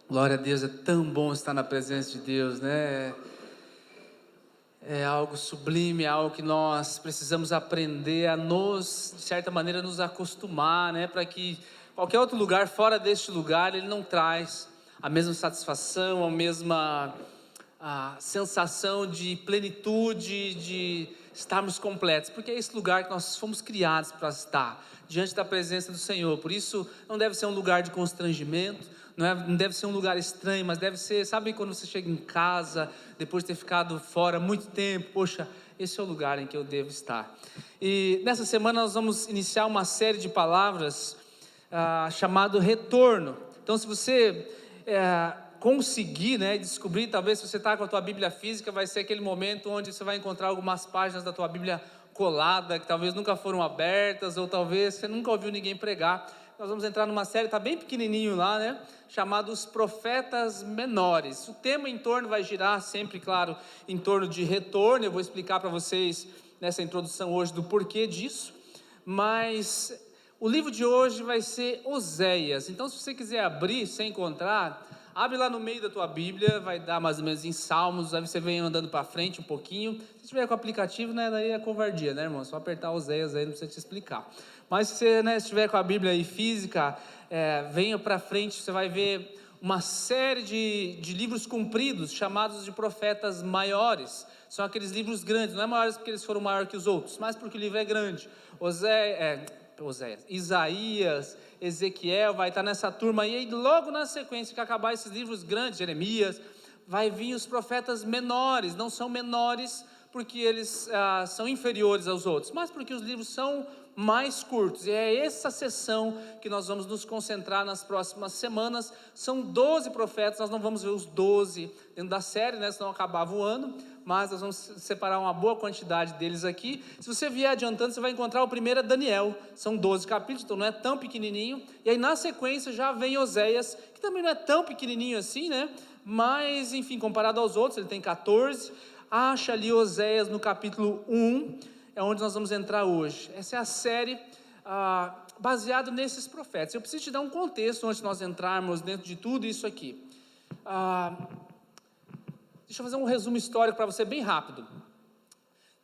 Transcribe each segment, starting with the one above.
Glória a Deus, é tão bom estar na presença de Deus, né? É algo sublime, é algo que nós precisamos aprender a de certa maneira, nos acostumar, né? Para que qualquer outro lugar fora deste lugar, ele não traz a mesma satisfação, a mesma sensação de plenitude, de estarmos completos, porque é esse lugar que nós fomos criados para estar, diante da presença do Senhor. Por isso, não deve ser um lugar de constrangimento, não deve ser um lugar estranho, mas deve ser, sabe quando você chega em casa, depois de ter ficado fora muito tempo, poxa, esse é o lugar em que eu devo estar. E nessa semana nós vamos iniciar uma série de palavras chamado retorno. Então, se você conseguir, né, descobrir, talvez se você está com a tua Bíblia física, vai ser aquele momento onde você vai encontrar algumas páginas da tua Bíblia colada, que talvez nunca foram abertas, ou talvez você nunca ouviu ninguém pregar. Nós vamos entrar numa série, está bem pequenininho lá, né, chamado Os Profetas Menores. O tema em torno vai girar sempre, claro, em torno de retorno. Eu vou explicar para vocês nessa introdução hoje do porquê disso, mas o livro de hoje vai ser Oséias. Então, se você quiser abrir, sem encontrar, abre lá no meio da tua Bíblia, vai dar mais ou menos em Salmos, aí você vem andando para frente um pouquinho. Se tiver com o aplicativo, né, daí é covardia, né, irmão? Só apertar Oséias aí, não precisa te explicar. Mas se você, né, estiver com a Bíblia aí física, venha para frente, você vai ver uma série de livros compridos, chamados de profetas maiores. São aqueles livros grandes, não é maiores porque eles foram maiores que os outros, mas porque o livro é grande. Oséias, Isaías, Ezequiel, vai estar nessa turma aí, e logo na sequência que acabar esses livros grandes, Jeremias, vai vir os profetas menores. Não são menores porque eles são inferiores aos outros, mas porque os livros são mais curtos, e é essa sessão que nós vamos nos concentrar nas próximas semanas. São 12 profetas, nós não vamos ver os 12 dentro da série, né, senão acabava o ano, mas nós vamos separar uma boa quantidade deles aqui. Se você vier adiantando, você vai encontrar o primeiro é Daniel, são 12 capítulos, então não é tão pequenininho, e aí na sequência já vem Oséias, que também não é tão pequenininho assim, né, mas enfim, comparado aos outros, ele tem 14, acha ali Oséias no capítulo 1, é onde nós vamos entrar hoje. Essa é a série baseada nesses profetas. Eu preciso te dar um contexto antes de nós entrarmos dentro de tudo isso aqui. Deixa eu fazer um resumo histórico para você bem rápido.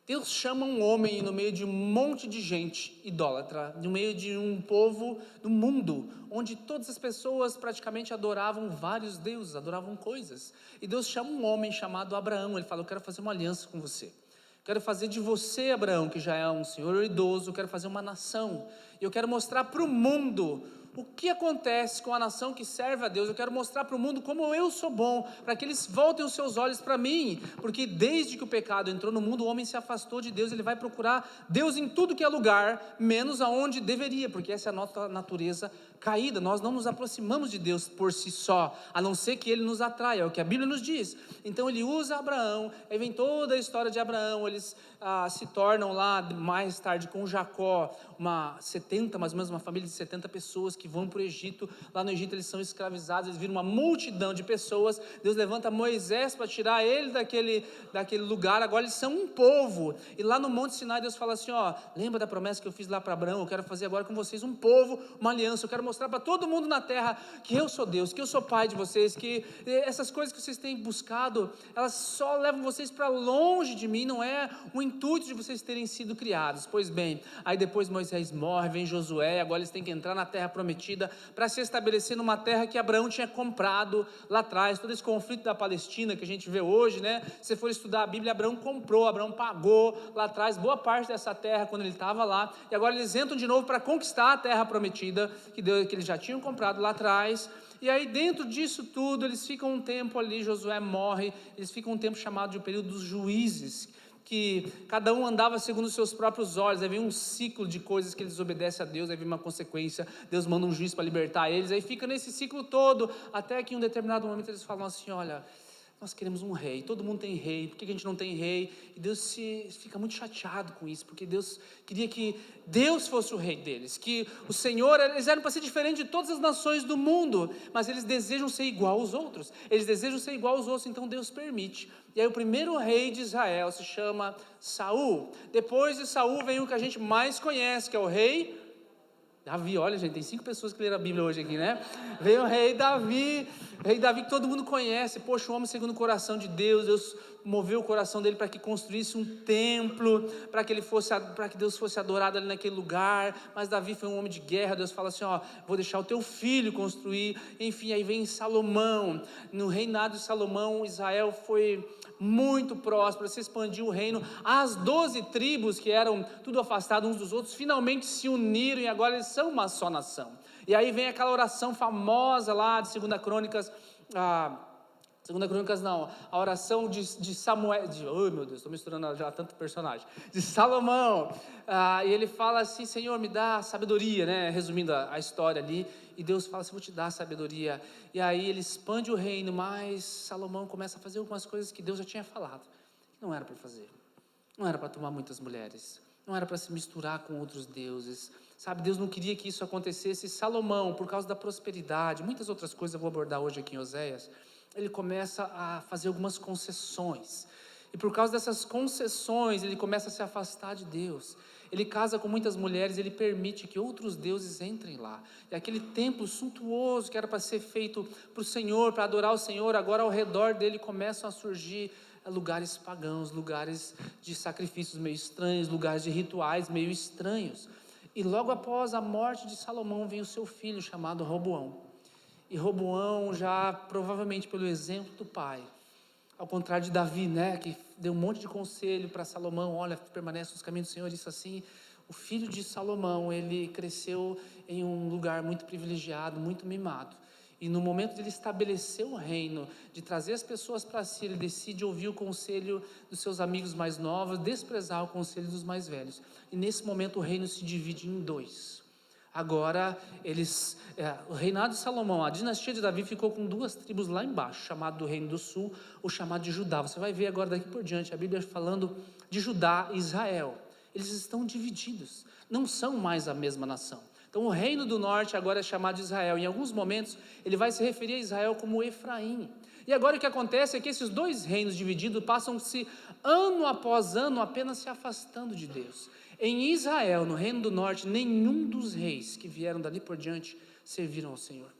Deus chama um homem no meio de um monte de gente idólatra, no meio de um povo do mundo, onde todas as pessoas praticamente adoravam vários deuses, adoravam coisas. E Deus chama um homem chamado Abraão. Ele fala: eu quero fazer uma aliança com você. Quero fazer de você, Abraão, que já é um senhor idoso, quero fazer uma nação, e eu quero mostrar para o mundo o que acontece com a nação que serve a Deus. Eu quero mostrar para o mundo como eu sou bom, para que eles voltem os seus olhos para mim, porque desde que o pecado entrou no mundo, o homem se afastou de Deus. Ele vai procurar Deus em tudo que é lugar, menos aonde deveria, porque essa é a nossa natureza caída. Nós não nos aproximamos de Deus por si só, a não ser que Ele nos atraia, é o que a Bíblia nos diz. Então Ele usa Abraão, aí vem toda a história de Abraão. Eles se tornam lá mais tarde com Jacó, mais ou menos uma família de 70 pessoas que vão para o Egito. Lá no Egito eles são escravizados, eles viram uma multidão de pessoas. Deus levanta Moisés para tirar ele daquele lugar. Agora eles são um povo, e lá no Monte Sinai Deus fala assim: lembra da promessa que eu fiz lá para Abraão? Eu quero fazer agora com vocês um povo, uma aliança. Eu quero mostrar para todo mundo na terra que eu sou Deus, que eu sou pai de vocês, que essas coisas que vocês têm buscado, elas só levam vocês para longe de mim, não é o intuito de vocês terem sido criados. Pois bem, aí depois Moisés morre, vem Josué, agora eles têm que entrar na terra prometida, para se estabelecer numa terra que Abraão tinha comprado lá atrás. Todo esse conflito da Palestina que a gente vê hoje, né? Se você for estudar a Bíblia, Abraão comprou, Abraão pagou lá atrás boa parte dessa terra quando ele estava lá, e agora eles entram de novo para conquistar a terra prometida que eles já tinham comprado lá atrás. E aí dentro disso tudo, eles ficam um tempo ali, Josué morre, eles ficam um tempo chamado de período dos juízes, que cada um andava segundo os seus próprios olhos. Aí vem um ciclo de coisas que eles obedecem a Deus, aí vem uma consequência, Deus manda um juiz para libertar eles, aí fica nesse ciclo todo, até que em um determinado momento eles falam assim: olha, nós queremos um rei, todo mundo tem rei, por que a gente não tem rei? E Deus fica muito chateado com isso, porque Deus queria que Deus fosse o rei deles, que o Senhor, eles eram para ser diferente de todas as nações do mundo, mas eles desejam ser igual aos outros, então Deus permite. E aí o primeiro rei de Israel se chama Saul. Depois de Saul vem o que a gente mais conhece, que é o rei Davi, olha gente, tem 5 pessoas que leram a Bíblia hoje aqui, né? Veio o rei Davi que todo mundo conhece, poxa, um homem segundo o coração de Deus, Deus moveu o coração dele para que construísse um templo, para que Deus fosse adorado ali naquele lugar, mas Davi foi um homem de guerra, Deus fala assim, ó, vou deixar o teu filho construir, enfim, aí vem Salomão, no reinado de Salomão, Israel foi muito próspero, se expandiu o reino, as 12 tribos que eram tudo afastados uns dos outros, finalmente se uniram e agora eles são uma só nação, e aí vem aquela oração famosa lá de 2 Crônicas, a oração de Samuel, oh meu Deus, estou misturando já tanto personagem, de Salomão, e ele fala assim, Senhor me dá sabedoria, né, resumindo a história ali, e Deus fala assim, vou te dar sabedoria, e aí ele expande o reino, mas Salomão começa a fazer algumas coisas que Deus já tinha falado, que não era para fazer, não era para tomar muitas mulheres, não era para se misturar com outros deuses, sabe, Deus não queria que isso acontecesse. Salomão, por causa da prosperidade, muitas outras coisas eu vou abordar hoje aqui em Oséias, ele começa a fazer algumas concessões, e por causa dessas concessões, ele começa a se afastar de Deus, ele casa com muitas mulheres, ele permite que outros deuses entrem lá, e aquele templo suntuoso, que era para ser feito para o Senhor, para adorar o Senhor, agora ao redor dele começam a surgir lugares pagãos, lugares de sacrifícios meio estranhos, lugares de rituais meio estranhos, e logo após a morte de Salomão, vem o seu filho chamado Roboão, e Roboão já provavelmente pelo exemplo do pai, ao contrário de Davi, né, que deu um monte de conselho para Salomão, olha, permanece nos caminhos do Senhor, isso assim, o filho de Salomão, ele cresceu em um lugar muito privilegiado, muito mimado, e no momento de ele estabelecer o reino, de trazer as pessoas para si, ele decide ouvir o conselho dos seus amigos mais novos, desprezar o conselho dos mais velhos, e nesse momento o reino se divide em 2, agora o reinado de Salomão, a dinastia de Davi ficou com 2 tribos lá embaixo, chamado do reino do sul, ou chamado de Judá, você vai ver agora daqui por diante, a Bíblia falando de Judá e Israel, eles estão divididos, não são mais a mesma nação, então o reino do norte agora é chamado de Israel, em alguns momentos ele vai se referir a Israel como Efraim, e agora o que acontece é que esses 2 reinos divididos passam-se ano após ano apenas se afastando de Deus. Em Israel, no reino do norte, nenhum dos reis que vieram dali por diante serviram ao Senhor.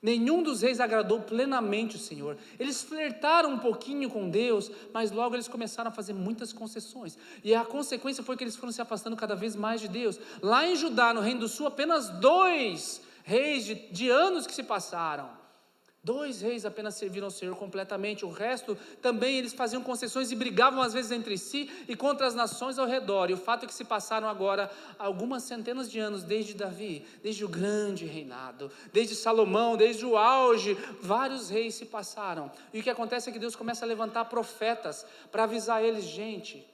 Nenhum dos reis agradou plenamente o Senhor. Eles flertaram um pouquinho com Deus, mas logo eles começaram a fazer muitas concessões. E a consequência foi que eles foram se afastando cada vez mais de Deus. Lá em Judá, no reino do sul, apenas 2 reis de anos que se passaram. 2 reis apenas serviram ao Senhor completamente, o resto também eles faziam concessões e brigavam às vezes entre si e contra as nações ao redor, e o fato é que se passaram agora algumas centenas de anos desde Davi, desde o grande reinado, desde Salomão, desde o auge, vários reis se passaram, e o que acontece é que Deus começa a levantar profetas para avisar eles, gente,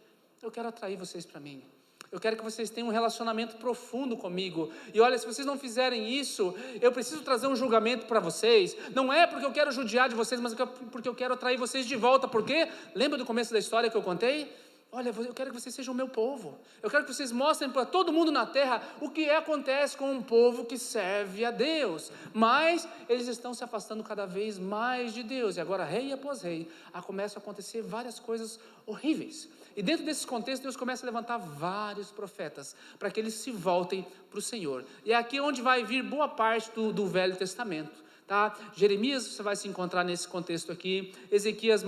eu quero atrair vocês para mim, eu quero que vocês tenham um relacionamento profundo comigo, e olha, se vocês não fizerem isso, eu preciso trazer um julgamento para vocês, não é porque eu quero judiar de vocês, mas porque eu quero atrair vocês de volta, porque, lembra do começo da história que eu contei? Olha, eu quero que vocês sejam o meu povo, eu quero que vocês mostrem para todo mundo na terra o que acontece com um povo que serve a Deus, mas eles estão se afastando cada vez mais de Deus, e agora rei após rei, começam a acontecer várias coisas horríveis, e dentro desses contextos Deus começa a levantar vários profetas, para que eles se voltem para o Senhor, e é aqui onde vai vir boa parte do Velho Testamento, tá? Jeremias você vai se encontrar nesse contexto aqui, Ezequiel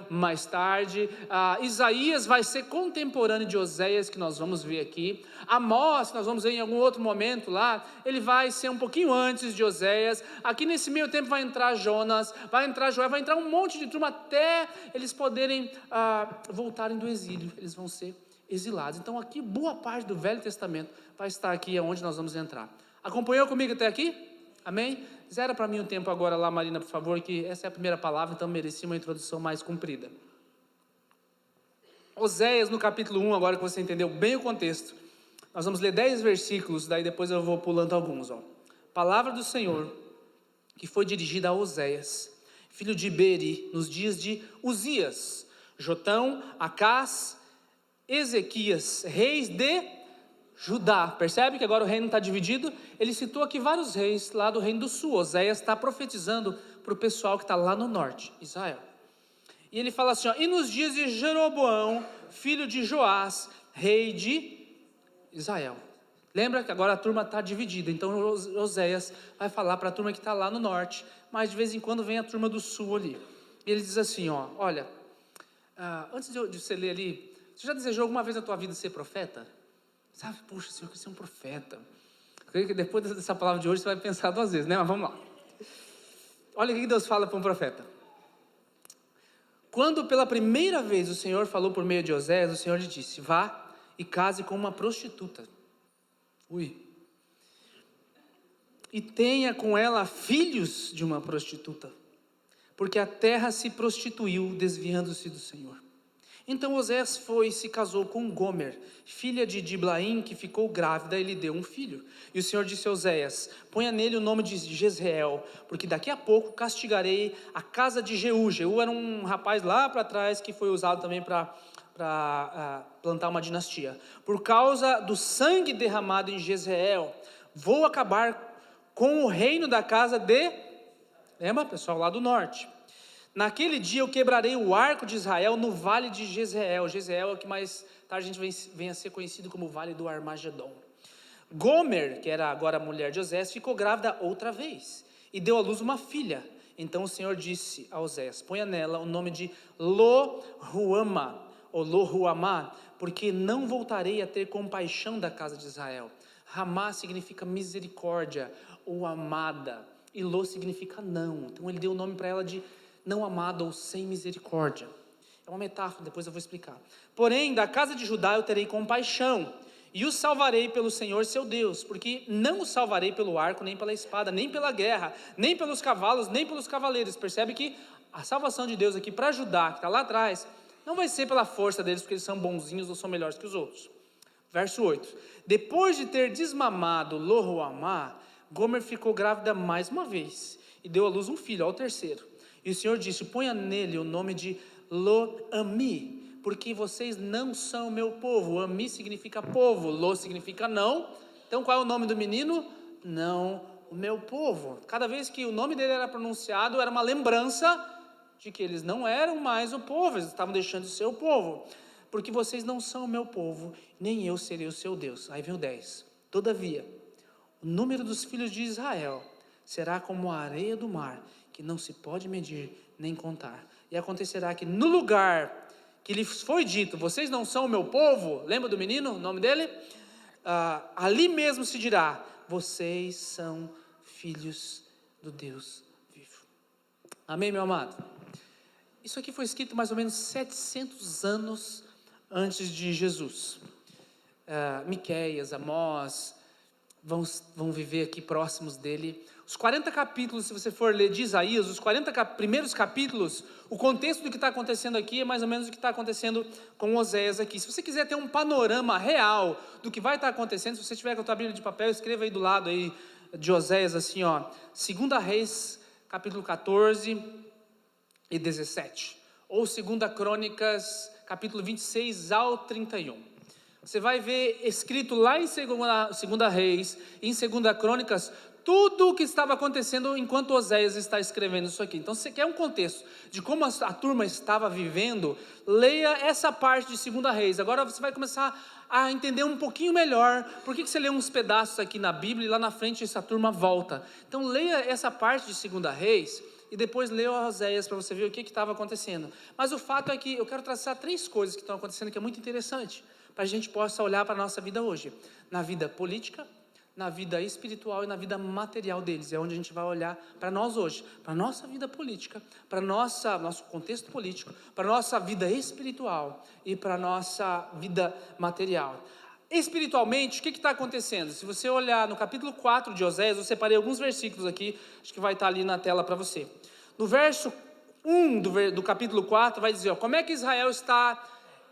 mais tarde, Isaías vai ser contemporâneo de Oséias, que nós vamos ver aqui, Amós, que nós vamos ver em algum outro momento lá, ele vai ser um pouquinho antes de Oséias, aqui nesse meio tempo vai entrar Jonas, vai entrar Joel, vai entrar um monte de turma, até eles poderem voltarem do exílio, eles vão ser exilados, então aqui boa parte do Velho Testamento vai estar aqui onde nós vamos entrar. Acompanhou comigo até aqui? Amém? Zera para mim o tempo agora lá, Marina, por favor, que essa é a primeira palavra, então merecia uma introdução mais comprida. Oséias, no capítulo 1, agora que você entendeu bem o contexto, nós vamos ler 10 versículos, daí depois eu vou pulando alguns. Palavra do Senhor, que foi dirigida a Oséias, filho de Beri, nos dias de Uzias, Jotão, Acás, Ezequias, reis de Judá, percebe que agora o reino está dividido? Ele citou aqui vários reis lá do reino do sul, Oséias está profetizando para o pessoal que está lá no norte, Israel, e ele fala assim, e nos dias de Jeroboão, filho de Joás, rei de Israel, Lembra que agora a turma está dividida, então Oséias vai falar para a turma que está lá no norte, mas de vez em quando vem a turma do sul ali. E ele diz assim, ó, olha, antes de você ler ali, você já desejou alguma vez na tua vida ser profeta? Sabe, puxa, Senhor, eu quero ser um profeta. Eu creio que depois dessa palavra de hoje você vai pensar 2 vezes, né? Mas vamos lá. Olha o que Deus fala para um profeta. Quando pela primeira vez o Senhor falou por meio de Oséias, o Senhor lhe disse, vá e case com uma prostituta. E tenha com ela filhos de uma prostituta, porque a terra se prostituiu, desviando-se do Senhor. Então Oséias foi e se casou com Gomer, filha de Diblaim, que ficou grávida e lhe deu um filho. E o Senhor disse a Oséias, ponha nele o nome de Jezreel, porque daqui a pouco castigarei a casa de Jeú. Jeú era um rapaz lá para trás que foi usado também para plantar uma dinastia. Por causa do sangue derramado em Jezreel, vou acabar com o reino da casa de... Lembra, pessoal, lá do norte. Naquele dia eu quebrarei o arco de Israel no vale de Jezreel. Jezreel é o que mais tarde a gente vem a ser conhecido como Vale do Armagedon. Gomer, que era agora a mulher de Oséias, ficou grávida outra vez e deu à luz uma filha. Então o Senhor disse a Oséias, ponha nela o nome de Lo-Ruama, ou Lo-Ruamá, porque não voltarei a ter compaixão da casa de Israel. Ramá significa misericórdia ou amada, e Lo significa não. Então ele deu o nome para ela de não amada ou sem misericórdia. É uma metáfora, depois eu vou explicar. Porém, da casa de Judá eu terei compaixão, e o salvarei pelo Senhor seu Deus, porque não o salvarei pelo arco, nem pela espada, nem pela guerra, nem pelos cavalos, nem pelos cavaleiros. Percebe que a salvação de Deus aqui para Judá, que está lá atrás, não vai ser pela força deles, porque eles são bonzinhos ou são melhores que os outros. Verso 8. Depois de ter desmamado Lo-Ruamá, Gomer ficou grávida mais uma vez, e deu à luz um filho, ao terceiro. E o Senhor disse, ponha nele o nome de Lo-Ami, porque vocês não são meu povo. Ami significa povo, Lo significa não. Então qual é o nome do menino? Não, o meu povo. Cada vez que o nome dele era pronunciado, era uma lembrança de que eles não eram mais o povo, eles estavam deixando de ser o povo. Porque vocês não são o meu povo, nem eu serei o seu Deus. Aí vem o 10. Todavia, o número dos filhos de Israel será como a areia do mar, que não se pode medir nem contar. E acontecerá que no lugar que lhes foi dito, vocês não são o meu povo, lembra do menino, o nome dele? Ali mesmo se dirá, vocês são filhos do Deus vivo. Amém, meu amado? Isso aqui foi escrito mais ou menos 700 anos antes de Jesus. Miqueias, Amós, vão viver aqui próximos dele. Os 40 capítulos, se você for ler de Isaías, os 40 primeiros capítulos, o contexto do que está acontecendo aqui é mais ou menos o que está acontecendo com Oséias aqui. Se você quiser ter um panorama real do que vai estar acontecendo, se você tiver com a tua Bíblia de papel, escreva aí do lado aí de Oséias assim, ó, 2 Reis, capítulo 14 e 17, ou 2 Crônicas, capítulo 26 ao 31. Você vai ver escrito lá em 2 Reis e em 2 Crônicas, tudo o que estava acontecendo enquanto Oséias está escrevendo isso aqui. Então, se você quer um contexto de como a turma estava vivendo, leia essa parte de 2 Reis. Agora você vai começar a entender um pouquinho melhor por que você lê uns pedaços aqui na Bíblia e lá na frente essa turma volta. Então, leia essa parte de 2 Reis e depois leia Oséias para você ver o que estava acontecendo. Mas o fato é que eu quero traçar 3 coisas que estão acontecendo que é muito interessante, para a gente possa olhar para a nossa vida hoje, na vida política, na vida espiritual e na vida material deles. É onde a gente vai olhar para nós hoje, para a nossa vida política, para nosso contexto político, para a nossa vida espiritual e para a nossa vida material. Espiritualmente, o que está acontecendo? Se você olhar no capítulo 4 de Oséias, eu separei alguns versículos aqui, acho que vai estar ali na tela para você. No verso 1 do capítulo 4 vai dizer, como é que Israel está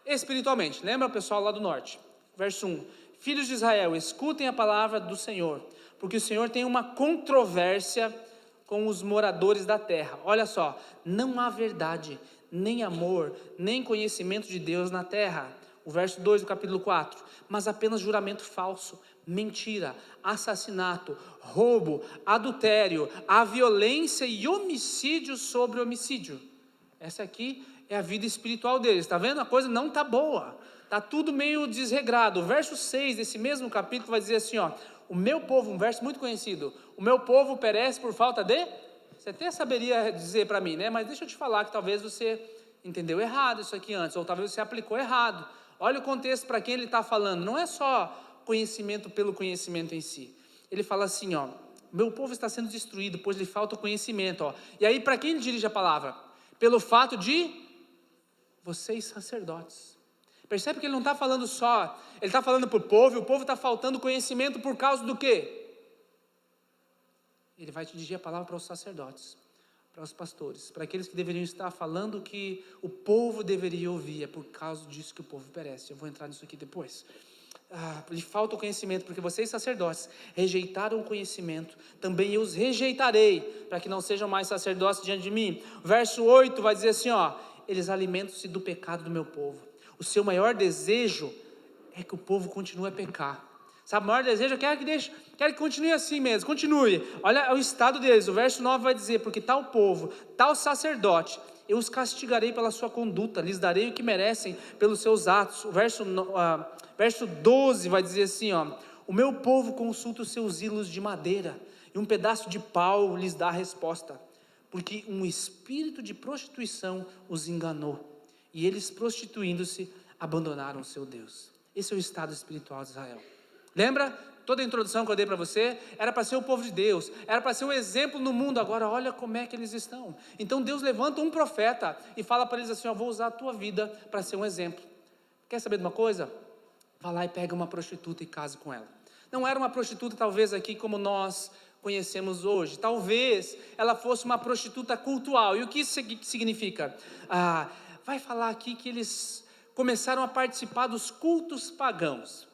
espiritualmente? Lembra o pessoal lá do norte? Verso 1. Filhos de Israel, escutem a palavra do Senhor, porque o Senhor tem uma controvérsia com os moradores da terra. Olha só, não há verdade, nem amor, nem conhecimento de Deus na terra. O verso 2 do capítulo 4, mas apenas juramento falso, mentira, assassinato, roubo, adultério, a violência e homicídio sobre homicídio. Essa aqui é a vida espiritual deles, está vendo? A coisa não está boa. Está tudo meio desregrado. O verso 6 desse mesmo capítulo vai dizer assim, ó, o meu povo, um verso muito conhecido, o meu povo perece por falta de... Você até saberia dizer para mim, né? Mas deixa eu te falar que talvez você entendeu errado isso aqui antes, ou talvez você aplicou errado. Olha o contexto para quem ele está falando. Não é só conhecimento pelo conhecimento em si. Ele fala assim, ó, meu povo está sendo destruído, pois lhe falta o conhecimento. Ó. E aí, para quem ele dirige a palavra? Pelo fato de vocês sacerdotes. Percebe que ele não está falando só, ele está falando para o povo, e o povo está faltando conhecimento por causa do quê? Ele vai dirigir a palavra para os sacerdotes, para os pastores, para aqueles que deveriam estar falando que o povo deveria ouvir. É por causa disso que o povo perece. Eu vou entrar nisso aqui depois. Lhe falta o conhecimento, porque vocês sacerdotes rejeitaram o conhecimento, também eu os rejeitarei, para que não sejam mais sacerdotes diante de mim. Verso 8 vai dizer assim, ó, eles alimentam-se do pecado do meu povo. O seu maior desejo é que o povo continue a pecar. Sabe, o maior desejo é quero que continue assim mesmo, continue. Olha o estado deles, o verso 9 vai dizer, porque tal povo, tal sacerdote, eu os castigarei pela sua conduta, lhes darei o que merecem pelos seus atos. O verso 12 vai dizer assim, ó, o meu povo consulta os seus ídolos de madeira, e um pedaço de pau lhes dá a resposta, porque um espírito de prostituição os enganou, e eles prostituindo-se, abandonaram o seu Deus. Esse é o estado espiritual de Israel. Lembra? Toda a introdução que eu dei para você, era para ser o povo de Deus, era para ser um exemplo no mundo. Agora olha como é que eles estão. Então Deus levanta um profeta e fala para eles assim, ó, vou usar a tua vida para ser um exemplo. Quer saber de uma coisa? Vá lá e pega uma prostituta e case com ela. Não era uma prostituta talvez aqui como nós conhecemos hoje, talvez ela fosse uma prostituta cultual. E o que isso significa? Vai falar aqui que eles começaram a participar dos cultos pagãos.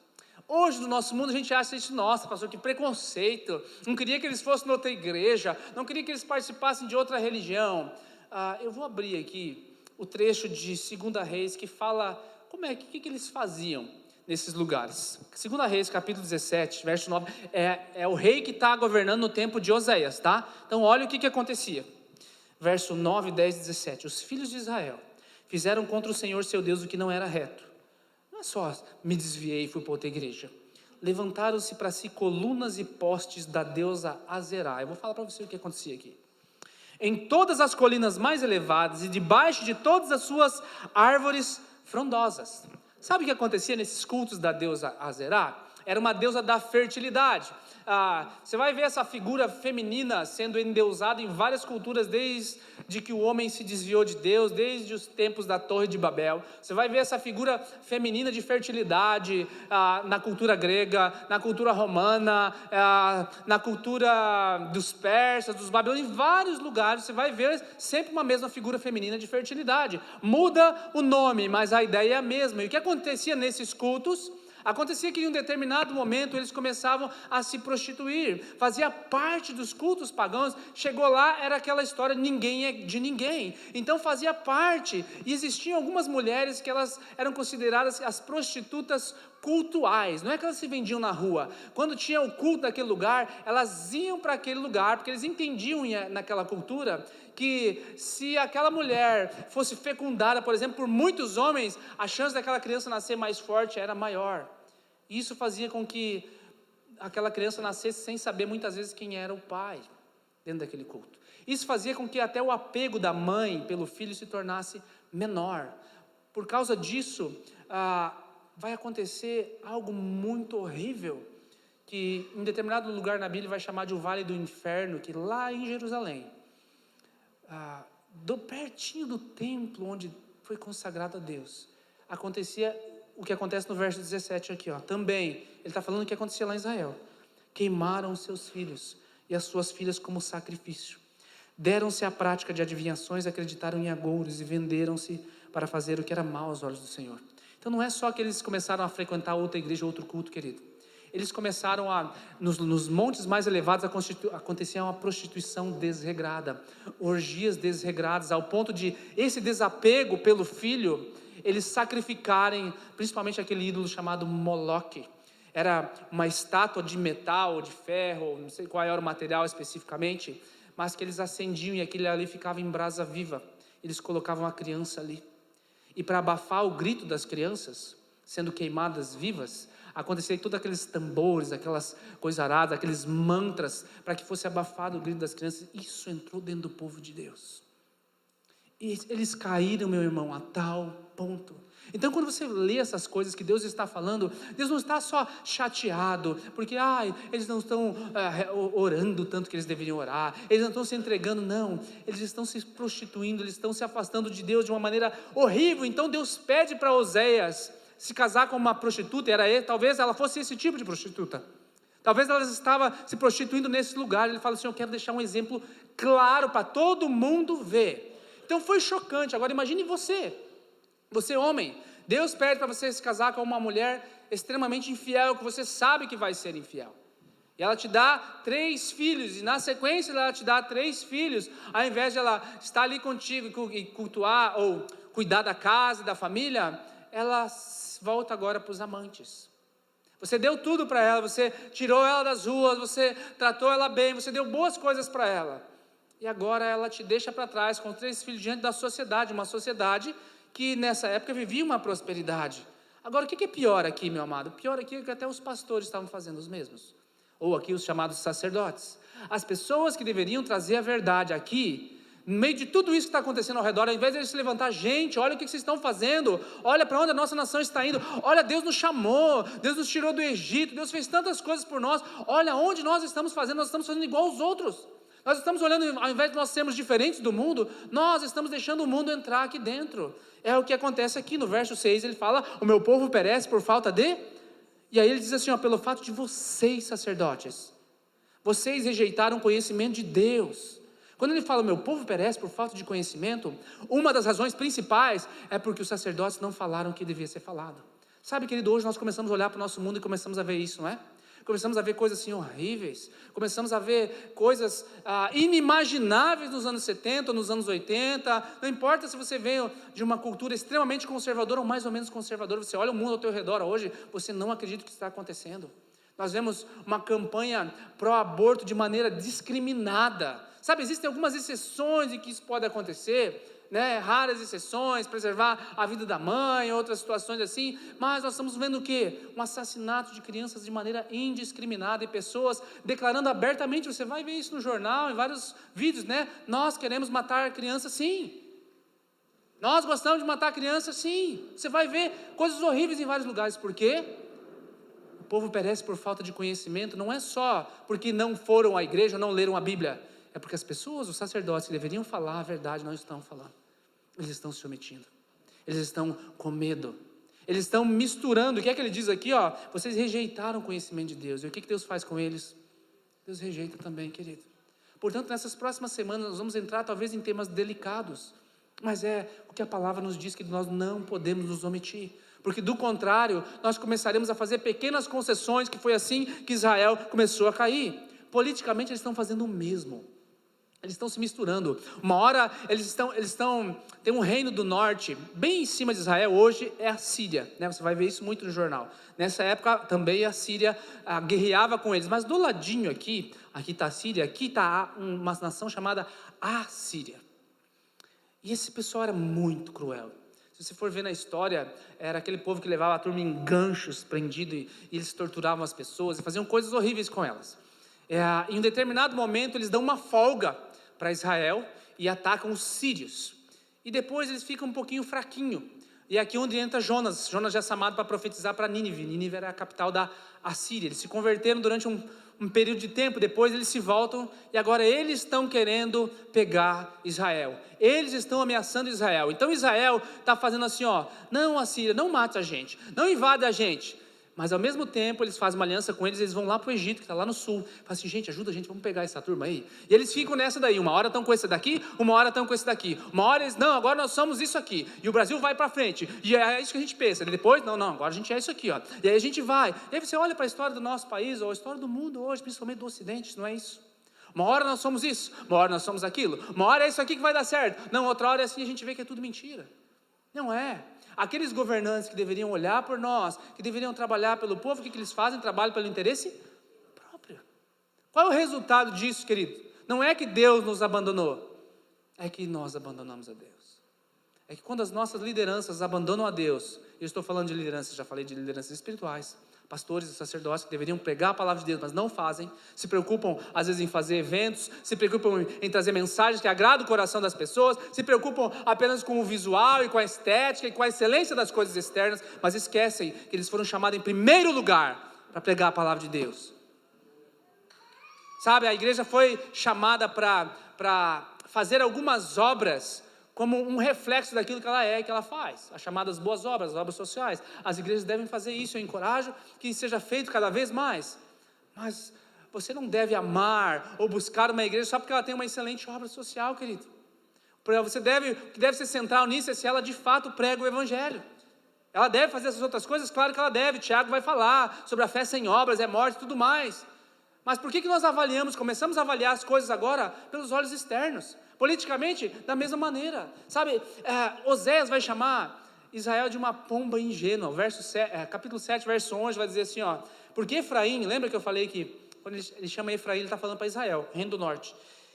Hoje no nosso mundo a gente acha isso, nossa pastor, que preconceito, não queria que eles fossem em outra igreja, não queria que eles participassem de outra religião. Eu vou abrir aqui o trecho de 2 Reis que fala como é que eles faziam nesses lugares. 2 Reis capítulo 17, verso 9, é o rei que está governando no tempo de Oséias, tá? Então olha o que acontecia, verso 9, 10 e 17, os filhos de Israel fizeram contra o Senhor seu Deus o que não era reto. Não é só me desviei e fui para outra igreja. Levantaram-se para si colunas e postes da deusa Azerá. Eu vou falar para você o que acontecia aqui. Em todas as colinas mais elevadas e debaixo de todas as suas árvores frondosas. Sabe o que acontecia nesses cultos da deusa Azerá? Era uma deusa da fertilidade. Você vai ver essa figura feminina sendo endeusada em várias culturas, desde que o homem se desviou de Deus, desde os tempos da Torre de Babel. Você vai ver essa figura feminina de fertilidade na cultura grega, na cultura romana, na cultura dos persas, dos babilônios, em vários lugares você vai ver sempre uma mesma figura feminina de fertilidade. Muda o nome, mas a ideia é a mesma. E o que acontecia nesses cultos? Acontecia que em um determinado momento eles começavam a se prostituir, fazia parte dos cultos pagãos, chegou lá, era aquela história, ninguém é de ninguém, então fazia parte, e existiam algumas mulheres que elas eram consideradas as prostitutas cultuais, não é que elas se vendiam na rua, quando tinha o culto naquele lugar, elas iam para aquele lugar, porque eles entendiam naquela cultura, que se aquela mulher fosse fecundada, por exemplo, por muitos homens, a chance daquela criança nascer mais forte era maior. Isso fazia com que aquela criança nascesse sem saber muitas vezes quem era o pai, dentro daquele culto. Isso fazia com que até o apego da mãe pelo filho se tornasse menor. Por causa disso, vai acontecer algo muito horrível, que em determinado lugar na Bíblia vai chamar de o Vale do Inferno, que lá em Jerusalém, pertinho do templo onde foi consagrado a Deus, acontecia o que acontece no verso 17 aqui, ó. Também, ele está falando o que acontecia lá em Israel. Queimaram os seus filhos e as suas filhas como sacrifício. Deram-se à prática de adivinhações, acreditaram em agouros e venderam-se para fazer o que era mal aos olhos do Senhor. Então não é só que eles começaram a frequentar outra igreja, outro culto, querido. Eles começaram nos montes mais elevados, acontecia uma prostituição desregrada, orgias desregradas, ao ponto de esse desapego pelo filho, eles sacrificarem, principalmente aquele ídolo chamado Moloque. Era uma estátua de metal, de ferro, não sei qual era o material especificamente, mas que eles acendiam e aquele ali ficava em brasa viva. Eles colocavam a criança ali. E para abafar o grito das crianças, sendo queimadas vivas, acontecia todos aqueles tambores, aquelas coisas aradas, aqueles mantras, para que fosse abafado o grito das crianças. Isso entrou dentro do povo de Deus. E eles caíram, meu irmão, a tal ponto. Então, quando você lê essas coisas que Deus está falando, Deus não está só chateado, porque eles não estão orando tanto que eles deveriam orar, eles não estão se entregando, não, eles estão se prostituindo, eles estão se afastando de Deus de uma maneira horrível. Então Deus pede para Oséias se casar com uma prostituta, talvez ela fosse esse tipo de prostituta, talvez ela estava se prostituindo nesse lugar. Ele fala assim: eu quero deixar um exemplo claro para todo mundo ver. Então foi chocante. Agora imagine você homem, Deus pede para você se casar com uma mulher extremamente infiel, que você sabe que vai ser infiel, e ela te dá 3 filhos, e na sequência ela te dá 3 filhos, ao invés de ela estar ali contigo e cultuar ou cuidar da casa e da família, ela volta agora para os amantes. Você deu tudo para ela, você tirou ela das ruas, você tratou ela bem, você deu boas coisas para ela, e agora ela te deixa para trás com 3 filhos diante da sociedade, uma sociedade que nessa época vivia uma prosperidade. Agora, o que é pior aqui, meu amado? Pior aqui é que até os pastores estavam fazendo os mesmos, ou aqui os chamados sacerdotes. As pessoas que deveriam trazer a verdade aqui, no meio de tudo isso que está acontecendo ao redor, ao invés de eles se levantar: gente, olha o que vocês estão fazendo, olha para onde a nossa nação está indo, olha, Deus nos chamou, Deus nos tirou do Egito, Deus fez tantas coisas por nós, olha onde nós estamos fazendo igual aos outros. Nós estamos olhando, ao invés de nós sermos diferentes do mundo, nós estamos deixando o mundo entrar aqui dentro. É o que acontece aqui no verso 6, ele fala: o meu povo perece por falta de... E aí ele diz assim, pelo fato de vocês, sacerdotes, vocês rejeitaram o conhecimento de Deus. Quando ele fala: meu povo perece por falta de conhecimento, uma das razões principais é porque os sacerdotes não falaram o que devia ser falado. Sabe, querido, hoje nós começamos a olhar para o nosso mundo e começamos a ver isso, não é? Começamos a ver coisas assim horríveis, começamos a ver coisas inimagináveis nos anos 70, nos anos 80, não importa se você veio de uma cultura extremamente conservadora ou mais ou menos conservadora, você olha o mundo ao teu redor hoje, você não acredita que está acontecendo. Nós vemos uma campanha pró-aborto de maneira discriminada, sabe, existem algumas exceções em que isso pode acontecer, né? Raras exceções, preservar a vida da mãe, outras situações assim, mas nós estamos vendo o quê? Um assassinato de crianças de maneira indiscriminada, e pessoas declarando abertamente, você vai ver isso no jornal, em vários vídeos, né? Nós queremos matar crianças, sim. Nós gostamos de matar crianças, sim. Você vai ver coisas horríveis em vários lugares. Por quê? O povo perece por falta de conhecimento, não é só porque não foram à igreja, não leram a Bíblia, é porque as pessoas, os sacerdotes que deveriam falar a verdade, não estão falando. Eles estão se omitindo, eles estão com medo, eles estão misturando. O que é que ele diz aqui? Vocês rejeitaram o conhecimento de Deus. E o que Deus faz com eles? Deus rejeita também, querido. Portanto, nessas próximas semanas nós vamos entrar talvez em temas delicados, mas é o que a palavra nos diz, que nós não podemos nos omitir, porque do contrário, nós começaremos a fazer pequenas concessões, que foi assim que Israel começou a cair. Politicamente eles estão fazendo o mesmo. Eles estão se misturando. Uma hora tem um reino do norte, bem em cima de Israel, hoje é a Síria, né? Você vai ver isso muito no jornal. Nessa época também a Síria guerreava com eles, mas do ladinho aqui está a Síria, aqui está uma nação chamada Assíria. E esse pessoal era muito cruel. Se você for ver na história, era aquele povo que levava a turma em ganchos, prendido, e eles torturavam as pessoas e faziam coisas horríveis com elas. Em um determinado momento eles dão uma folga para Israel e atacam os sírios, e depois eles ficam um pouquinho fraquinho, e aqui onde entra Jonas já é chamado para profetizar para Nínive. Nínive era a capital da Assíria. Eles se converteram durante um período de tempo, depois eles se voltam, e agora eles estão querendo pegar Israel, eles estão ameaçando Israel. Então Israel está fazendo assim, não, Assíria, não mate a gente, não invade a gente. Mas ao mesmo tempo eles fazem uma aliança com eles, eles vão lá para o Egito, que está lá no sul, falam assim: gente, ajuda a gente, vamos pegar essa turma aí. E eles ficam nessa daí, uma hora estão com esse daqui, uma hora estão com esse daqui, uma hora eles, não, agora nós somos isso aqui, e o Brasil vai para frente, e é isso que a gente pensa, e depois, não, agora a gente é isso aqui, e aí a gente vai. E aí você olha para a história do nosso país, ou a história do mundo hoje, principalmente do Ocidente, não é isso? Uma hora nós somos isso, uma hora nós somos aquilo, uma hora é isso aqui que vai dar certo, não, outra hora é assim, a gente vê que é tudo mentira. Não é. Aqueles governantes que deveriam olhar por nós, que deveriam trabalhar pelo povo, o que eles fazem? Trabalham pelo interesse próprio. Qual é o resultado disso, querido? Não é que Deus nos abandonou, é que nós abandonamos a Deus. é que quando as nossas lideranças abandonam a Deus, eu estou falando de lideranças, já falei de lideranças espirituais, pastores e sacerdotes que deveriam pregar a palavra de Deus, mas não fazem, se preocupam às vezes em fazer eventos, se preocupam em trazer mensagens que agradam o coração das pessoas, se preocupam apenas com o visual e com a estética e com a excelência das coisas externas, mas esquecem que eles foram chamados em primeiro lugar para pregar a palavra de Deus. Sabe, a igreja foi chamada para fazer algumas obras como um reflexo daquilo que ela é e que ela faz, as chamadas boas obras, as obras sociais. As igrejas devem fazer isso, eu encorajo que seja feito cada vez mais, mas você não deve amar ou buscar uma igreja só porque ela tem uma excelente obra social, querido. O que deve ser central nisso é se ela de fato prega o evangelho. Ela deve fazer essas outras coisas? Claro que ela deve. Tiago vai falar sobre a fé sem obras, é morte e tudo mais. Mas por que nós começamos a avaliar as coisas agora pelos olhos externos? Politicamente, da mesma maneira. Sabe, Oséias vai chamar Israel de uma pomba ingênua. Capítulo 7, verso 11, vai dizer assim, porque Efraim, lembra que eu falei que quando ele chama Efraim, ele está falando para Israel, reino do norte.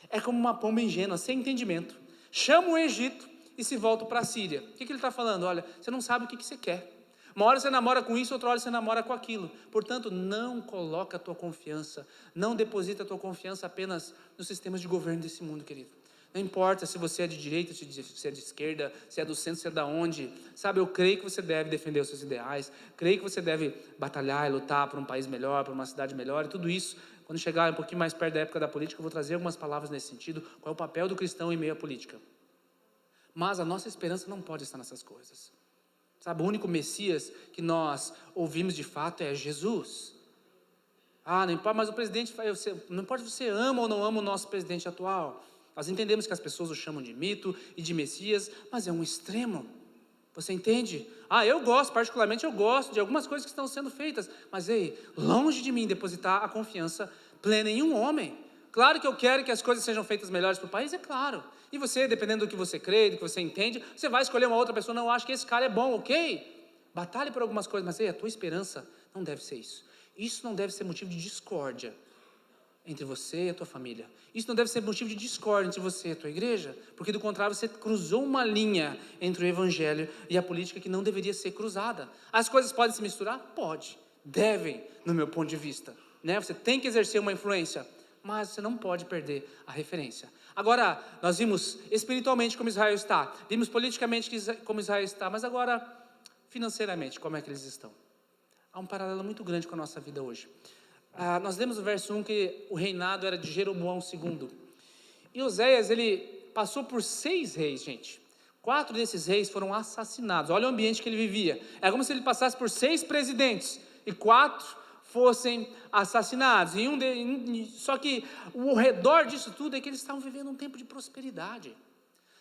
É como uma pomba ingênua, sem entendimento. Chama o Egito e se volta para a Síria. O que ele está falando? Olha, você não sabe o que você quer. Uma hora você namora com isso, outra hora você namora com aquilo. Portanto, não coloca a tua confiança, não deposita a tua confiança apenas nos sistemas de governo desse mundo, querido. Não importa se você é de direita, se é de esquerda, se é do centro, se é da onde. Sabe, eu creio que você deve defender os seus ideais, creio que você deve batalhar e lutar por um país melhor, por uma cidade melhor, e tudo isso. Quando chegar um pouquinho mais perto da época da política, eu vou trazer algumas palavras nesse sentido, qual é o papel do cristão em meio à política. Mas a nossa esperança não pode estar nessas coisas. Sabe, o único Messias que nós ouvimos de fato é Jesus. Não importa, mas o presidente, não importa se você ama ou não ama o nosso presidente atual. Nós entendemos que as pessoas o chamam de mito e de Messias, mas é um extremo. Você entende? Particularmente eu gosto de algumas coisas que estão sendo feitas, mas longe de mim depositar a confiança plena em um homem. Claro que eu quero que as coisas sejam feitas melhores para o país, é claro. E você, dependendo do que você crê, do que você entende, você vai escolher uma outra pessoa, não, eu acho que esse cara é bom, ok? Batalhe por algumas coisas, mas a tua esperança não deve ser isso. Isso não deve ser motivo de discórdia entre você e a tua família. Isso não deve ser motivo de discórdia entre você e a tua igreja, porque do contrário você cruzou uma linha entre o evangelho e a política que não deveria ser cruzada. As coisas podem se misturar? Pode. Devem, no meu ponto de vista. Você tem que exercer uma influência, mas você não pode perder a referência. Agora, nós vimos espiritualmente como Israel está, vimos politicamente como Israel está, mas agora, financeiramente, como é que eles estão? Há um paralelo muito grande com a nossa vida hoje. Nós lemos no verso 1 que o reinado era de Jeroboão II. E Oséias, ele passou por 6 reis, gente. 4 desses reis foram assassinados. Olha o ambiente que ele vivia. É como se ele passasse por 6 presidentes e 4 fossem assassinados. Só que o redor disso tudo é que eles estavam vivendo um tempo de prosperidade.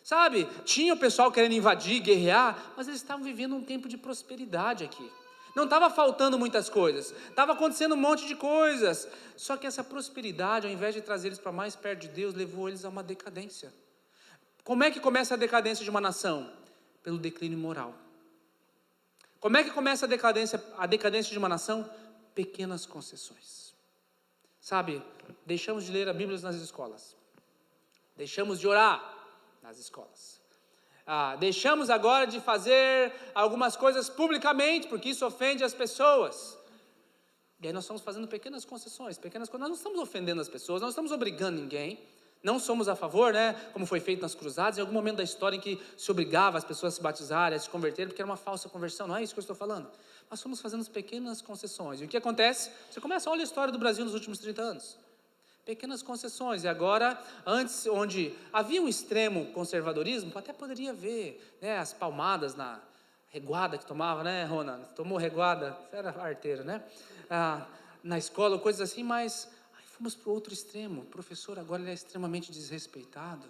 Sabe, tinha o pessoal querendo invadir, guerrear, mas eles estavam vivendo um tempo de prosperidade aqui. Não estava faltando muitas coisas, estava acontecendo um monte de coisas. Só que essa prosperidade, ao invés de trazer eles para mais perto de Deus, levou eles a uma decadência. Como é que começa a decadência de uma nação? Pelo declínio moral. Como é que começa a decadência de uma nação? Pequenas concessões. Sabe, deixamos de ler a Bíblia nas escolas. Deixamos de orar nas escolas. Deixamos agora de fazer algumas coisas publicamente, porque isso ofende as pessoas. E aí nós estamos fazendo pequenas concessões, nós não estamos ofendendo as pessoas, não estamos obrigando ninguém, não somos a favor, como foi feito nas cruzadas, em algum momento da história em que se obrigava as pessoas a se batizarem, a se converterem, porque era uma falsa conversão, não é isso que eu estou falando. Nós estamos fazendo pequenas concessões, e o que acontece? Você começa a olhar a história do Brasil nos últimos 30 anos. Pequenas concessões, e agora, antes, onde havia um extremo conservadorismo, até poderia ver, as palmadas na reguada que tomava, Rona? Tomou reguada, você era arteiro, na escola, coisas assim, mas aí fomos para o outro extremo. O professor agora ele é extremamente desrespeitado.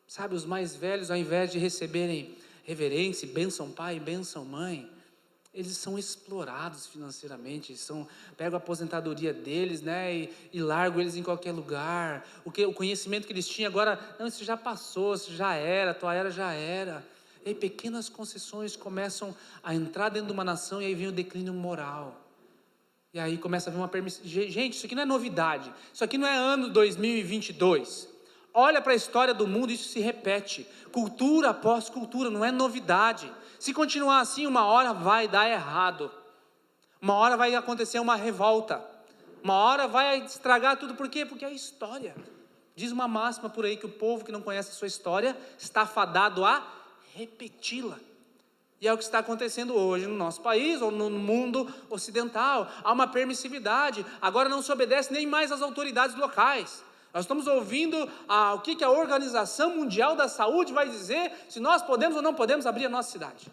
Sabe, os mais velhos, ao invés de receberem reverência, bênção pai, bênção mãe, eles são explorados financeiramente, pegam a aposentadoria deles, e largam eles em qualquer lugar. O conhecimento que eles tinham agora, não, isso já passou, isso já era, a tua era já era. E aí pequenas concessões começam a entrar dentro de uma nação, e aí vem o declínio moral. E aí começa a vir uma permissão. Gente, isso aqui não é novidade, isso aqui não é ano 2022. Olha para a história do mundo, isso se repete, cultura após cultura, não é novidade. Se continuar assim, uma hora vai dar errado, uma hora vai acontecer uma revolta, uma hora vai estragar tudo. Por quê? Porque é a história. Diz uma máxima por aí que o povo que não conhece a sua história está fadado a repeti-la. E é o que está acontecendo hoje no nosso país ou no mundo ocidental. Há uma permissividade, agora não se obedece nem mais às autoridades locais. Nós estamos ouvindo o que a Organização Mundial da Saúde vai dizer, se nós podemos ou não podemos abrir a nossa cidade.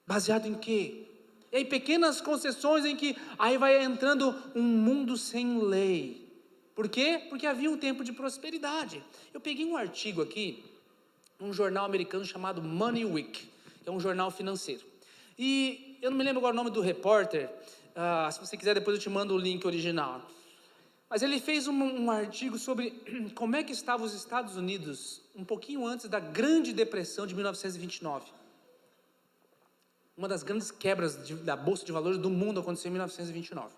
Baseado em quê? E aí pequenas concessões em que aí vai entrando um mundo sem lei. Por quê? Porque havia um tempo de prosperidade. Eu peguei um artigo aqui, um jornal americano chamado Money Week, que é um jornal financeiro. E eu não me lembro agora o nome do repórter, se você quiser depois eu te mando o link original. Mas ele fez um artigo sobre como é que estavam os Estados Unidos um pouquinho antes da Grande Depressão de 1929. Uma das grandes quebras da Bolsa de Valores do mundo aconteceu em 1929.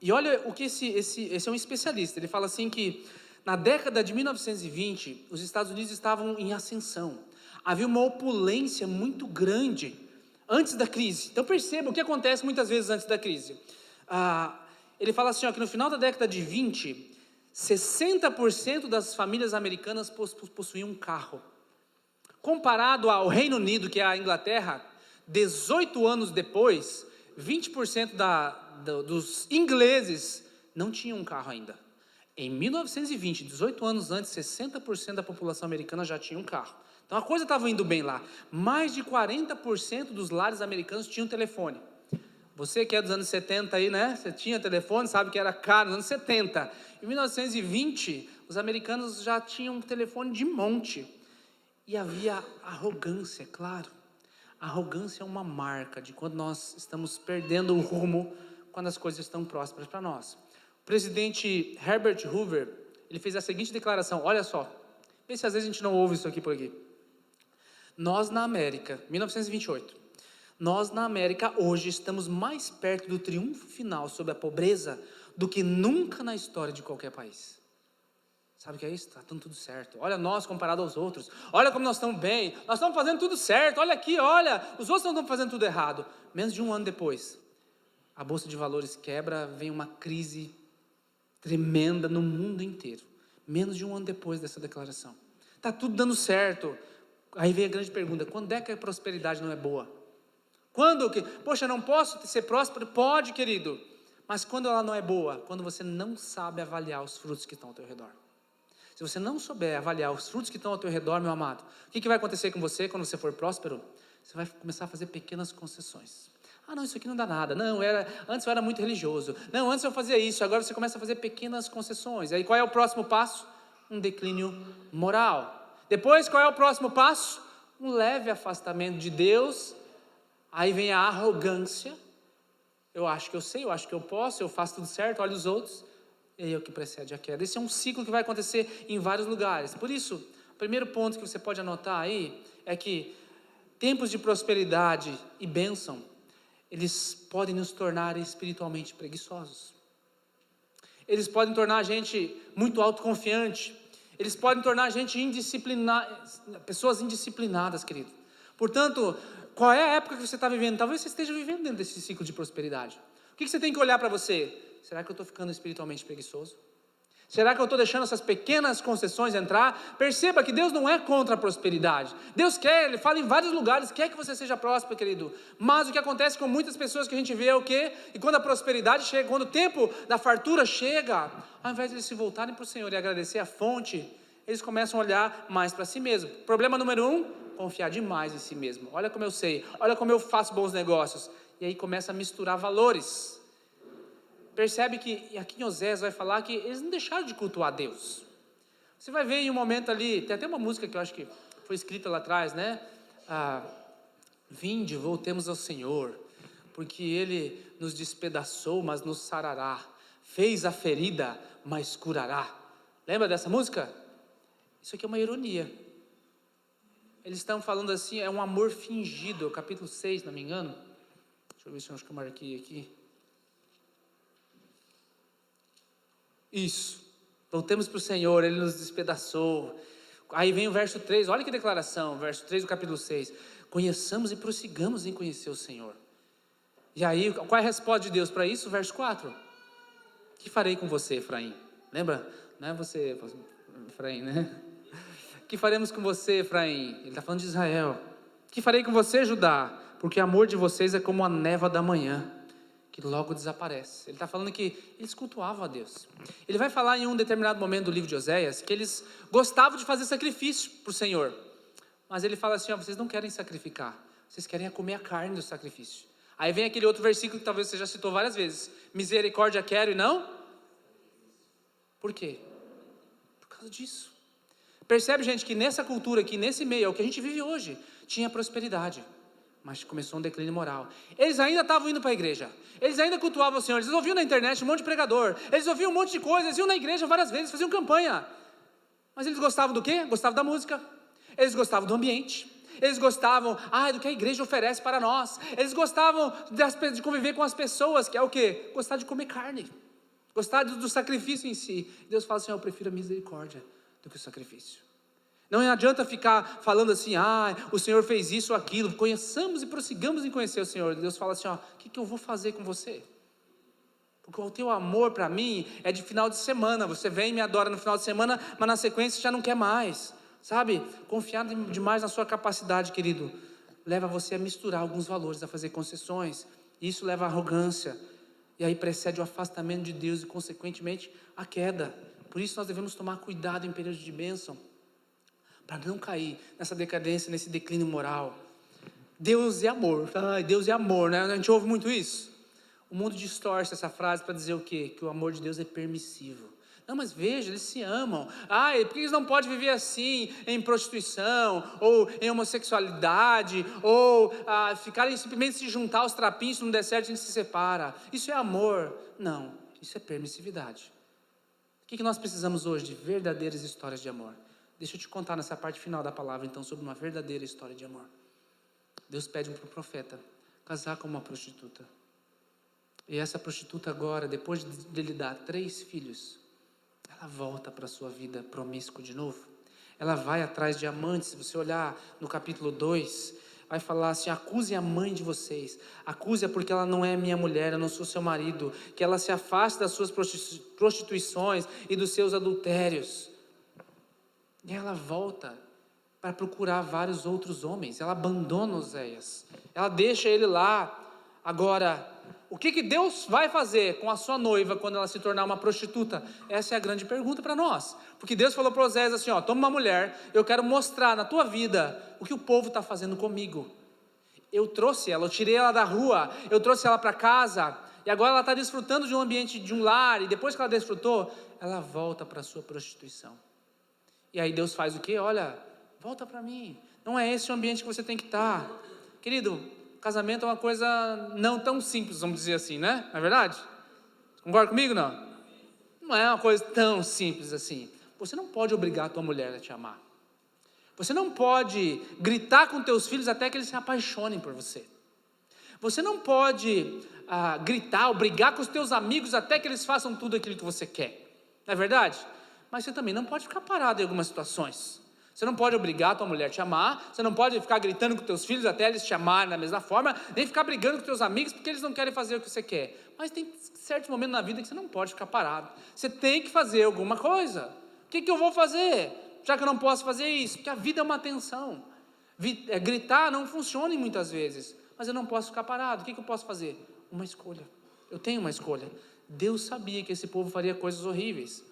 E olha o que esse é um especialista, ele fala assim que na década de 1920, os Estados Unidos estavam em ascensão. Havia uma opulência muito grande antes da crise. Então perceba o que acontece muitas vezes antes da crise. Ele fala assim, que no final da década de 20, 60% das famílias americanas possuíam um carro. Comparado ao Reino Unido, que é a Inglaterra, 18 anos depois, 20% dos ingleses não tinham um carro ainda. Em 1920, 18 anos antes, 60% da população americana já tinha um carro. Então a coisa estava indo bem lá. Mais de 40% dos lares americanos tinham telefone. Você que é dos anos 70 aí, né? Você tinha telefone, sabe que era caro nos anos 70. Em 1920, os americanos já tinham um telefone de monte. E havia arrogância, claro. A arrogância é uma marca de quando nós estamos perdendo o rumo, quando as coisas estão prósperas para nós. O presidente Herbert Hoover, ele fez a seguinte declaração, olha só, vê se às vezes a gente não ouve isso aqui por aqui. Nós na América, 1928, nós na América hoje estamos mais perto do triunfo final sobre a pobreza do que nunca na história de qualquer país. Sabe o que é isso? Está tudo certo. Olha nós comparado aos outros. Olha como nós estamos bem. Nós estamos fazendo tudo certo. Olha aqui, olha. Os outros não estão fazendo tudo errado. Menos de um ano depois, a Bolsa de Valores quebra, vem uma crise tremenda no mundo inteiro. Menos de um ano depois dessa declaração. Está tudo dando certo. Aí vem a grande pergunta, quando é que a prosperidade não é boa? Quando que, poxa, não posso ser próspero? Pode, querido. Mas quando ela não é boa? Quando você não sabe avaliar os frutos que estão ao teu redor. Se você não souber avaliar os frutos que estão ao teu redor, meu amado, o que vai acontecer com você quando você for próspero? Você vai começar a fazer pequenas concessões. Não, isso aqui não dá nada. Não, antes eu era muito religioso. Não, antes eu fazia isso. Agora você começa a fazer pequenas concessões. Aí qual é o próximo passo? Um declínio moral. Depois, qual é o próximo passo? Um leve afastamento de Deus. Aí vem a arrogância. Eu acho que eu sei, eu acho que eu posso, eu faço tudo certo, olha os outros. E aí é o que precede a queda. Esse é um ciclo que vai acontecer em vários lugares. Por isso, o primeiro ponto que você pode anotar aí é que tempos de prosperidade e bênção, eles podem nos tornar espiritualmente preguiçosos. Eles podem tornar a gente muito autoconfiante. Eles podem tornar a gente pessoas indisciplinadas, querido. Portanto, qual é a época que você está vivendo? Talvez você esteja vivendo dentro desse ciclo de prosperidade. O que você tem que olhar para você? Será que eu estou ficando espiritualmente preguiçoso? Será que eu estou deixando essas pequenas concessões entrar? Perceba que Deus não é contra a prosperidade. Deus quer, Ele fala em vários lugares, quer que você seja próspero, querido. Mas o que acontece com muitas pessoas que a gente vê é o quê? E quando a prosperidade chega, quando o tempo da fartura chega, ao invés de eles se voltarem para o Senhor e agradecer a fonte, eles começam a olhar mais para si mesmo. Problema número 1, confiar demais em si mesmo. Olha como eu sei, olha como eu faço bons negócios. E aí começa a misturar valores. Percebe que aqui em Osés vai falar que eles não deixaram de cultuar Deus. Você vai ver em um momento ali, tem até uma música que eu acho que foi escrita lá atrás, né? Vinde, voltemos ao Senhor, porque Ele nos despedaçou, mas nos sarará. Fez a ferida, mas curará. Lembra dessa música? Isso aqui é uma ironia. Eles estão falando assim, é um amor fingido, capítulo 6, não me engano. Deixa eu ver se eu acho que eu marquei aqui. Isso. Voltemos para o Senhor, Ele nos despedaçou. Aí vem o verso 3, olha que declaração, verso 3 do capítulo 6. Conheçamos e prossigamos em conhecer o Senhor. E aí, qual é a resposta de Deus para isso? Verso 4. Que farei com você, Efraim? Lembra? Não é você, Efraim, né? Que faremos com você, Efraim? Ele está falando de Israel. Que farei com você, Judá? Porque o amor de vocês é como a névoa da manhã, que logo desaparece. Ele está falando que eles cultuavam a Deus. Ele vai falar em um determinado momento do livro de Oséias que eles gostavam de fazer sacrifício para o Senhor. Mas ele fala assim, ó, vocês não querem sacrificar, vocês querem comer a carne do sacrifício. Aí vem aquele outro versículo que talvez você já citou várias vezes. Misericórdia quero e não? Por quê? Por causa disso. Percebe, gente, que nessa cultura aqui, nesse meio, é o que a gente vive hoje, tinha prosperidade, mas começou um declínio moral. Eles ainda estavam indo para a igreja, eles ainda cultuavam o Senhor, eles ouviam na internet um monte de pregador, eles ouviam um monte de coisas, eles iam na igreja várias vezes, faziam campanha. Mas eles gostavam do quê? Gostavam da música, eles gostavam do ambiente, eles gostavam do que a igreja oferece para nós, eles gostavam de conviver com as pessoas, que é o quê? Gostar de comer carne, gostar do sacrifício em si. Deus fala assim, eu prefiro a misericórdia do que o sacrifício. Não adianta ficar falando assim, o Senhor fez isso ou aquilo. Conheçamos e prossigamos em conhecer o Senhor. Deus fala assim, o que eu vou fazer com você? Porque o teu amor para mim é de final de semana. Você vem e me adora no final de semana, mas na sequência já não quer mais. Sabe? Confiar demais na sua capacidade, querido, leva você a misturar alguns valores, a fazer concessões. Isso leva à arrogância. E aí precede o afastamento de Deus e, consequentemente, a queda. Por isso nós devemos tomar cuidado em períodos de bênção, para não cair nessa decadência, nesse declínio moral. Deus é amor. Deus é amor, né? A gente ouve muito isso. O mundo distorce essa frase para dizer o quê? Que o amor de Deus é permissivo. Não, mas veja, eles se amam. Por que eles não podem viver assim, em prostituição, ou em homossexualidade, ou ficarem simplesmente se juntar aos trapinhos, se não der certo a gente se separa. Isso é amor? Não, isso é permissividade. O que nós precisamos hoje? De verdadeiras histórias de amor. Deixa eu te contar nessa parte final da palavra, então, sobre uma verdadeira história de amor. Deus pede para o profeta casar com uma prostituta. E essa prostituta agora, depois de lhe dar 3 filhos, ela volta para a sua vida promíscua de novo. Ela vai atrás de amantes. Se você olhar no capítulo 2, vai falar assim, acuse a mãe de vocês. Acuse-a porque ela não é minha mulher, eu não sou seu marido. Que ela se afaste das suas prostituições e dos seus adultérios. E ela volta para procurar vários outros homens. Ela abandona Oséias. Ela deixa ele lá. Agora, o que Deus vai fazer com a sua noiva quando ela se tornar uma prostituta? Essa é a grande pergunta para nós. Porque Deus falou para Oséias assim, toma uma mulher, eu quero mostrar na tua vida o que o povo está fazendo comigo. Eu trouxe ela, eu tirei ela da rua, eu trouxe ela para casa, e agora ela está desfrutando de um ambiente, de um lar, e depois que ela desfrutou, ela volta para a sua prostituição. E aí Deus faz o quê? Olha, volta para mim. Não é esse o ambiente que você tem que estar. Querido, casamento é uma coisa não tão simples, vamos dizer assim, né? Não é verdade? Concorda comigo, não? Não é uma coisa tão simples assim. Você não pode obrigar a tua mulher a te amar. Você não pode gritar com teus filhos até que eles se apaixonem por você. Você não pode gritar ou brigar com os teus amigos até que eles façam tudo aquilo que você quer. Não é verdade? Mas você também não pode ficar parado em algumas situações. Você não pode obrigar a tua mulher a te amar, você não pode ficar gritando com teus filhos até eles te amarem da mesma forma, nem ficar brigando com teus amigos porque eles não querem fazer o que você quer. Mas tem certos momentos na vida que você não pode ficar parado. Você tem que fazer alguma coisa. O que eu vou fazer? Já que eu não posso fazer isso? Porque a vida é uma tensão. Gritar não funciona muitas vezes, mas eu não posso ficar parado. O que eu posso fazer? Uma escolha. Eu tenho uma escolha. Deus sabia que esse povo faria coisas horríveis.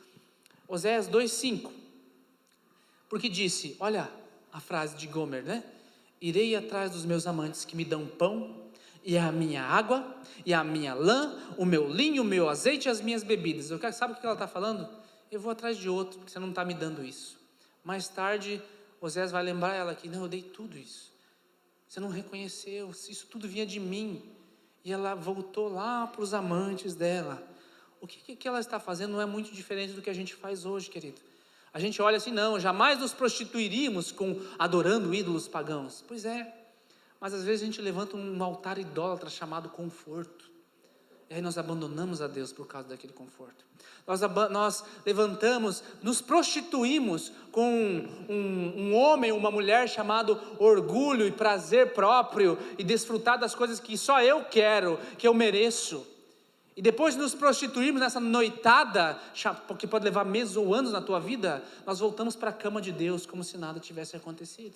Oséias 2:5, porque disse, olha a frase de Gomer, né? Irei atrás dos meus amantes que me dão pão, e a minha água, e a minha lã, o meu linho, o meu azeite e as minhas bebidas. Sabe o que ela está falando? Eu vou atrás de outro, porque você não está me dando isso. Mais tarde, Oséias vai lembrar ela que, não, eu dei tudo isso. Você não reconheceu, isso tudo vinha de mim. E ela voltou lá para os amantes dela. O que ela está fazendo não é muito diferente do que a gente faz hoje, querido. A gente olha assim, não, jamais nos prostituiríamos adorando ídolos pagãos. Pois é, mas às vezes a gente levanta um altar idólatra chamado conforto. E aí nós abandonamos a Deus por causa daquele conforto. Nós levantamos, nos prostituímos com um homem, uma mulher chamado orgulho e prazer próprio e desfrutar das coisas que só eu quero, que eu mereço. E depois de nos prostituirmos nessa noitada, que pode levar meses ou anos na tua vida, nós voltamos para a cama de Deus como se nada tivesse acontecido.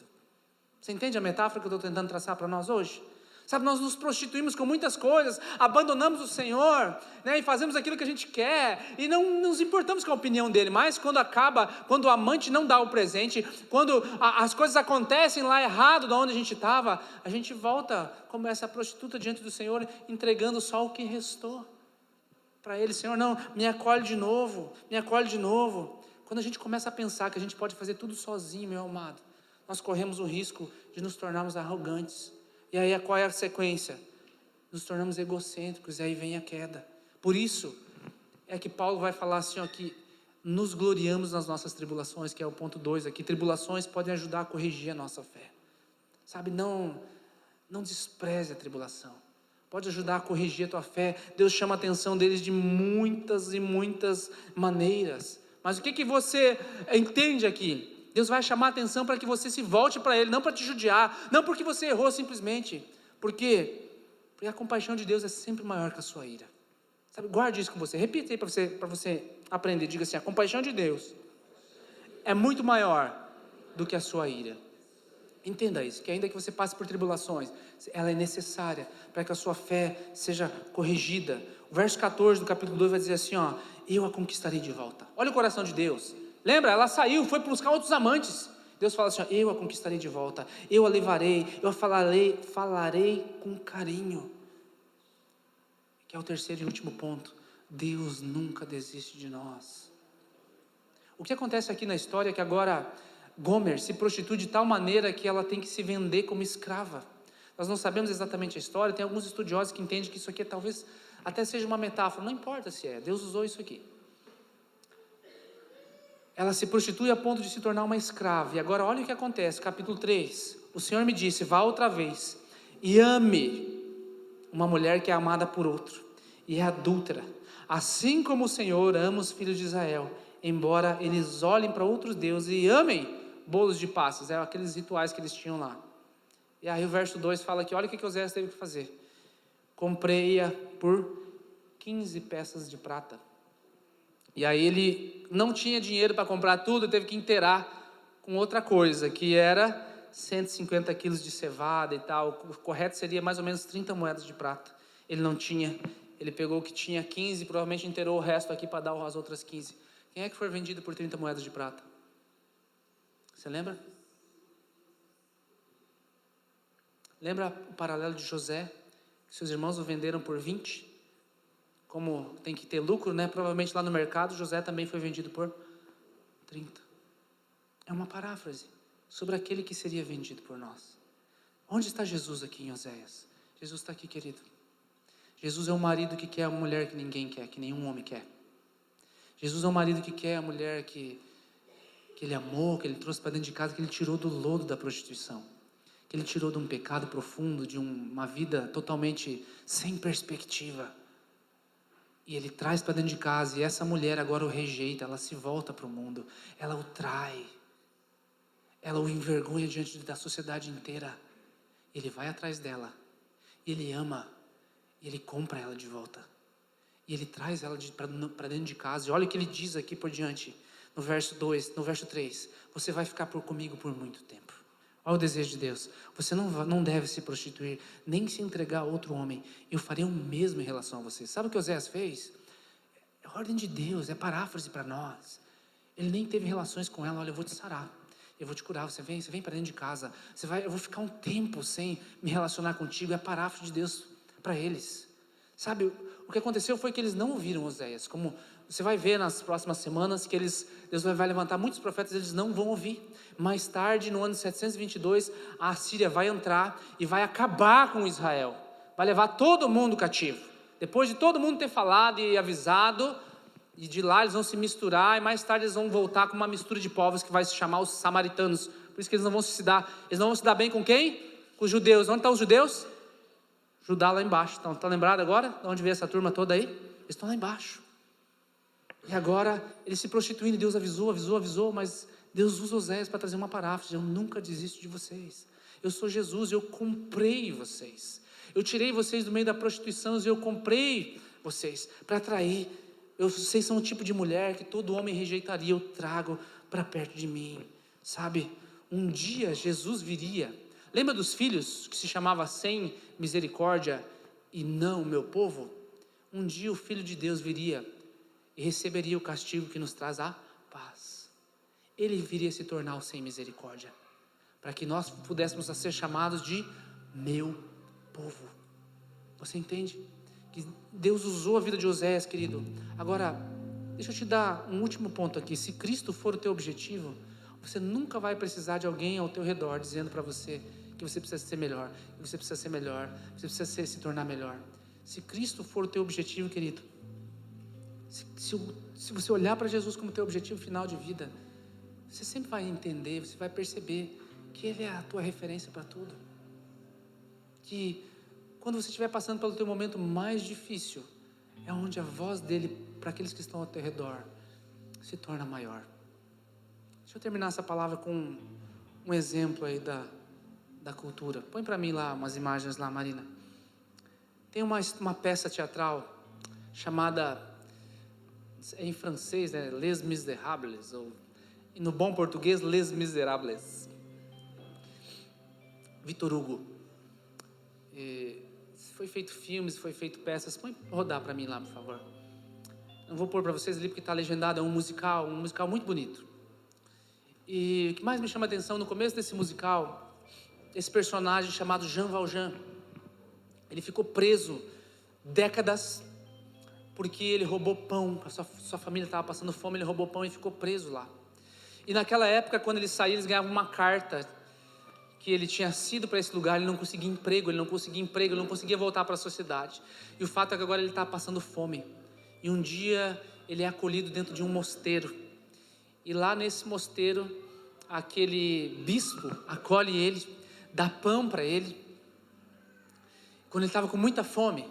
Você entende a metáfora que eu estou tentando traçar para nós hoje? Sabe, nós nos prostituímos com muitas coisas, abandonamos o Senhor, né, e fazemos aquilo que a gente quer, e não nos importamos com a opinião dele, mas quando o amante não dá o presente, quando as coisas acontecem lá errado de onde a gente estava, a gente volta como essa prostituta diante do Senhor, entregando só o que restou para ele. Senhor, não, me acolhe de novo, me acolhe de novo. Quando a gente começa a pensar que a gente pode fazer tudo sozinho, meu amado, nós corremos o risco de nos tornarmos arrogantes. E aí qual é a sequência? Nos tornamos egocêntricos, e aí vem a queda. Por isso é que Paulo vai falar assim, ó, que nos gloriamos nas nossas tribulações, que é o ponto 2 aqui. Tribulações podem ajudar a corrigir a nossa fé. Sabe, não despreze a tribulação. Pode ajudar a corrigir a tua fé. Deus chama a atenção deles de muitas e muitas maneiras. Mas o que você entende aqui? Deus vai chamar a atenção para que você se volte para Ele, não para te judiar, não porque você errou simplesmente. Por quê? Porque a compaixão de Deus é sempre maior que a sua ira. Sabe, guarde isso com você, repita aí para você aprender. Diga assim: a compaixão de Deus é muito maior do que a sua ira. Entenda isso, que ainda que você passe por tribulações, ela é necessária para que a sua fé seja corrigida. O verso 14 do capítulo 2 vai dizer assim, ó: eu a conquistarei de volta. Olha o coração de Deus. Lembra? Ela saiu, foi buscar outros amantes. Deus fala assim, ó: eu a conquistarei de volta, eu a levarei, eu a falarei com carinho. Que é o terceiro e último ponto. Deus nunca desiste de nós. O que acontece aqui na história é que agora Gomer se prostitui de tal maneira que ela tem que se vender como escrava. Nós não sabemos exatamente a história, tem alguns estudiosos que entendem que isso aqui talvez até seja uma metáfora, não importa se é, Deus usou isso aqui. Ela se prostitui a ponto de se tornar uma escrava, e agora olha o que acontece, capítulo 3, o Senhor me disse, vá outra vez, e ame uma mulher que é amada por outro, e é adúltera, assim como o Senhor ama os filhos de Israel, embora eles olhem para outros deuses e amem bolos de passas, aqueles rituais que eles tinham lá. E aí o verso 2 fala que olha o que Oséias teve que fazer. Comprei-a por 15 peças de prata. E aí ele não tinha dinheiro para comprar tudo, teve que inteirar com outra coisa, que era 150 quilos de cevada e tal. O correto seria mais ou menos 30 moedas de prata. Ele não tinha, ele pegou o que tinha 15, provavelmente inteirou o resto aqui para dar as outras 15. Quem é que foi vendido por 30 moedas de prata? Você lembra? Lembra o paralelo de José? Que seus irmãos o venderam por 20? Como tem que ter lucro, né? Provavelmente lá no mercado, José também foi vendido por 30. É uma paráfrase sobre aquele que seria vendido por nós. Onde está Jesus aqui em Oséias? Jesus está aqui, querido. Jesus é um marido que quer a mulher que ninguém quer, que nenhum homem quer. Jesus é um marido que quer a mulher que ele amou, que ele trouxe para dentro de casa, que ele tirou do lodo da prostituição, que ele tirou de um pecado profundo, de uma vida totalmente sem perspectiva, e ele traz para dentro de casa, e essa mulher agora o rejeita, ela se volta para o mundo, ela o trai, ela o envergonha diante da sociedade inteira. Ele vai atrás dela, ele ama, e ele compra ela de volta. E ele traz ela para dentro de casa. E olha o que ele diz aqui por diante. No verso 2, no verso 3. Você vai ficar comigo por muito tempo. Olha o desejo de Deus. Você não deve se prostituir, nem se entregar a outro homem. Eu farei o mesmo em relação a você. Sabe o que Oséias fez? É a ordem de Deus, é paráfrase para nós. Ele nem teve relações com ela. Olha, eu vou te sarar. Eu vou te curar. Você vem para dentro de casa. Eu vou ficar um tempo sem me relacionar contigo. É a paráfrase de Deus para eles. Sabe, o que aconteceu foi que eles não ouviram Oséias. Como você vai ver nas próximas semanas, que Deus vai levantar muitos profetas, eles não vão ouvir. Mais tarde, no ano 722, a Assíria vai entrar e vai acabar com Israel. Vai levar todo mundo cativo. Depois de todo mundo ter falado e avisado, e de lá eles vão se misturar, e mais tarde eles vão voltar com uma mistura de povos que vai se chamar os samaritanos. Por isso que eles não vão se dar bem com quem? Com os judeus. Onde estão os judeus? Judá lá embaixo. Tá lembrado agora? De onde veio essa turma toda aí? Eles estão lá embaixo. E agora, eles se prostituindo, Deus avisou, mas Deus usa Oséias para trazer uma paráfrase: eu nunca desisto de vocês. Eu sou Jesus, eu comprei vocês. Eu tirei vocês do meio da prostituição e eu comprei vocês para atrair. Vocês são o tipo de mulher que todo homem rejeitaria, eu trago para perto de mim. Sabe, um dia Jesus viria. Lembra dos filhos que se chamava Sem Misericórdia e Não Meu Povo? Um dia o Filho de Deus viria e receberia o castigo que nos traz a paz. Ele viria se tornar o Sem Misericórdia, para que nós pudéssemos ser chamados de meu povo. Você entende? Que Deus usou a vida de Oséias, querido. Agora, deixa eu te dar um último ponto aqui. Se Cristo for o teu objetivo, você nunca vai precisar de alguém ao teu redor dizendo para você que você precisa ser melhor, que você precisa ser melhor, você precisa se tornar melhor. Se Cristo for o teu objetivo, querido, se você olhar para Jesus como teu objetivo final de vida, você sempre vai entender, você vai perceber que Ele é a tua referência para tudo. Que quando você estiver passando pelo teu momento mais difícil, é onde a voz dele para aqueles que estão ao teu redor se torna maior. Deixa eu terminar essa palavra com um exemplo aí da cultura. Põe para mim lá umas imagens lá, Marina. Tem uma peça teatral chamada, em francês, né, Les Misérables, ou no bom português, Les Misérables. Victor Hugo. Foi feito filmes, foi feito peças. Põe rodar para mim lá, por favor. Não vou pôr para vocês ali porque está legendado. É um musical muito bonito. E o que mais me chama a atenção no começo desse musical, esse personagem chamado Jean Valjean, ele ficou preso décadas porque ele roubou pão. A sua família estava passando fome, ele roubou pão e ficou preso lá. E naquela época, quando ele saía, eles ganhavam uma carta que ele tinha sido para esse lugar, ele não conseguia emprego, ele não conseguia voltar para a sociedade. E o fato é que agora ele está passando fome. E um dia ele é acolhido dentro de um mosteiro. E lá nesse mosteiro, aquele bispo acolhe ele, dá pão para ele, quando ele estava com muita fome.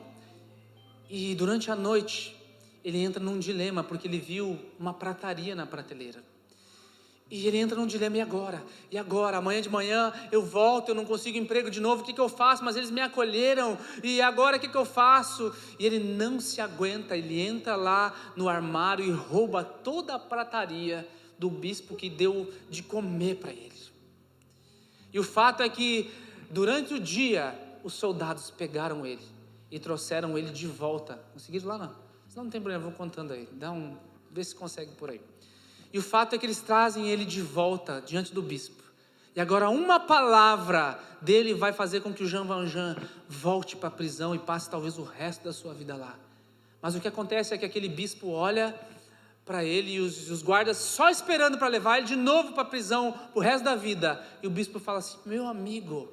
E durante a noite, ele entra num dilema, porque ele viu uma prataria na prateleira. E ele entra num dilema: e agora? Amanhã de manhã eu volto, eu não consigo emprego de novo, o que eu faço? Mas eles me acolheram, e agora o que eu faço? E ele não se aguenta, ele entra lá no armário e rouba toda a prataria do bispo que deu de comer para ele. E o fato é que durante o dia, os soldados pegaram ele e trouxeram ele de volta. Conseguiram lá? Não? Senão não tem problema, eu vou contando aí. Vê se consegue por aí. E o fato é que eles trazem ele de volta diante do bispo. E agora uma palavra dele vai fazer com que o Jean Valjean volte para a prisão e passe talvez o resto da sua vida lá. Mas o que acontece é que aquele bispo olha para ele e os guardas só esperando para levar ele de novo para a prisão para o resto da vida. E o bispo fala assim: meu amigo,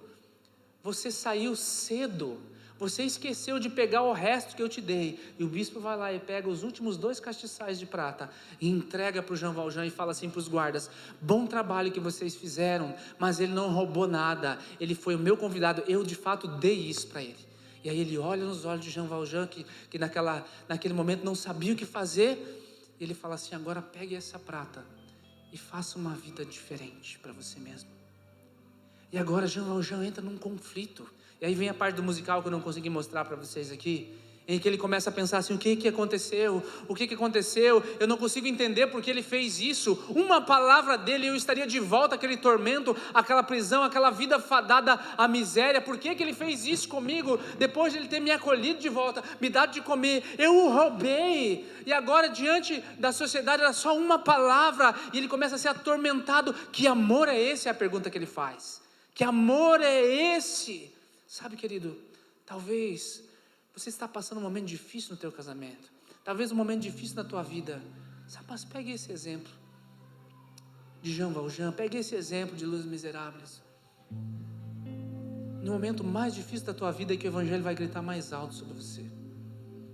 você saiu cedo, você esqueceu de pegar o resto que eu te dei. E o bispo vai lá e pega os últimos 2 castiçais de prata e entrega para o Jean Valjean e fala assim para os guardas: bom trabalho que vocês fizeram, mas ele não roubou nada, ele foi o meu convidado, eu de fato dei isso para ele. E aí ele olha nos olhos de Jean Valjean, que naquele momento não sabia o que fazer. Ele fala assim: agora pegue essa prata e faça uma vida diferente para você mesmo. E agora Jean Valjean entra num conflito. E aí vem a parte do musical que eu não consegui mostrar para vocês aqui, em que ele começa a pensar assim: o que aconteceu? O que aconteceu? Eu não consigo entender porque ele fez isso. Uma palavra dele, eu estaria de volta àquele tormento, àquela prisão, àquela vida fadada à miséria. Por que ele fez isso comigo? Depois de ele ter me acolhido de volta, me dado de comer, eu o roubei. E agora diante da sociedade era só uma palavra, e ele começa a ser atormentado. Que amor é esse? É a pergunta que ele faz. Que amor é esse? Sabe, querido, talvez você está passando um momento difícil no teu casamento, talvez um momento difícil na tua vida, sabe, mas pegue esse exemplo de Jean Valjean, pegue esse exemplo de Les Misérables. No momento mais difícil da tua vida é que o evangelho vai gritar mais alto sobre você.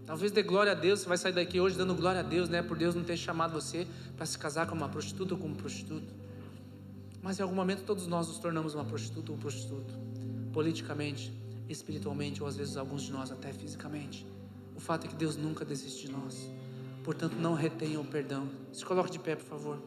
Talvez dê glória a Deus, você vai sair daqui hoje dando glória a Deus, né, por Deus não ter chamado você para se casar com uma prostituta ou com um prostituto. Mas em algum momento todos nós nos tornamos uma prostituta ou um prostituto, politicamente, espiritualmente, ou às vezes alguns de nós até fisicamente. O fato é que Deus nunca desiste de nós. Portanto, não retenha o perdão. Se coloque de pé, por favor.